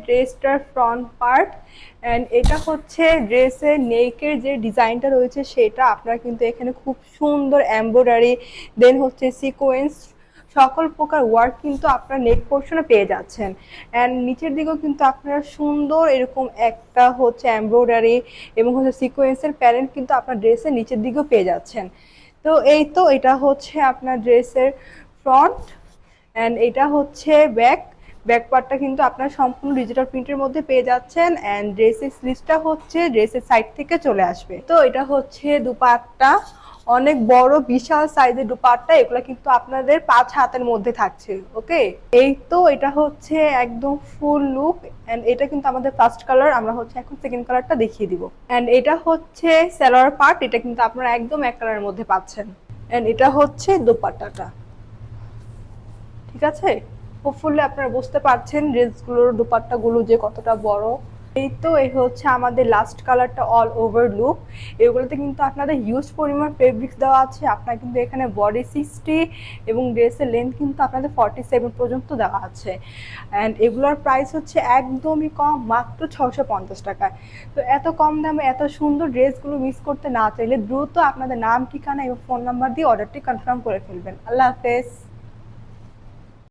ড্রেসটার front part and এটা হচ্ছে ড্রেসের নেকের যে ডিজাইনটা রয়েছে সেটা আপনারা কিন্তু এখানে খুব সুন্দর এমব্রয়ডারি দেন হচ্ছে সিকোয়েন্স সকল প্রকার ওয়ার্ক কিন্তু আপনারা নেক পোর্শনে পেয়ে যাচ্ছেন অ্যান্ড নিচের দিকেও কিন্তু আপনারা সুন্দর এরকম একটা হচ্ছে এমব্রয়ডারি এবং হচ্ছে সিকোয়েন্সের প্যানেল কিন্তু আপনার ড্রেসের নিচের দিকেও পেয়ে যাচ্ছেন। তো এই তো এটা হচ্ছে আপনার ড্রেসের ফ্রন্ট অ্যান্ড এটা হচ্ছে ব্যাক পার্টটা কিন্তু আপনার সম্পূর্ণ ডিজিটাল প্রিন্টের মধ্যে পেয়ে যাচ্ছেন অ্যান্ড ড্রেসের স্লিভসটা হচ্ছে ড্রেসের সাইড থেকে চলে আসবে। তো এটা হচ্ছে দুপাট্টা, অনেক বড় বিশাল সাইজের দুপাট্টা, এগুলো কিন্তু আপনাদের 5 হাতের মধ্যে থাকছে। ওকে, এই তো এটা হচ্ছে একদম ফুল লুক অ্যান্ড এটা কিন্তু আমাদের ফার্স্ট কালার, আমরা হচ্ছে এখন সেকেন্ড কালারটা দেখিয়ে দিব। অ্যান্ড এটা হচ্ছে সালোয়ার পার্ট, এটা কিন্তু আপনারা একদম এক কালারের মধ্যে পাচ্ছেন অ্যান্ড এটা হচ্ছে দোপাট্টাটা। ঠিক আছে, হোপফুলি আপনারা বুঝতে পারছেন ড্রেসগুলোর দুপাট্টাগুলো যে কতটা বড়। এই তো এই হচ্ছে আমাদের লাস্ট কালারটা অল ওভার লুক। এগুলোতে কিন্তু আপনাদের হিউজ পরিমাণ ফেব্রিক্স দেওয়া আছে, আপনার কিন্তু এখানে বডি 60 এবং ড্রেসের লেন্থ কিন্তু আপনাদের 47 পর্যন্ত দেওয়া আছে অ্যান্ড এগুলোর প্রাইস হচ্ছে একদমই কম, মাত্র 650 টাকায়। তো এত কম দামে এত সুন্দর ড্রেসগুলো মিস করতে না চাইলে দ্রুত আপনাদের নাম, ঠিকানা এবং ফোন নাম্বার দিয়ে অর্ডারটি কনফার্ম করে ফেলবেন। আল্লাহ হাফেজ।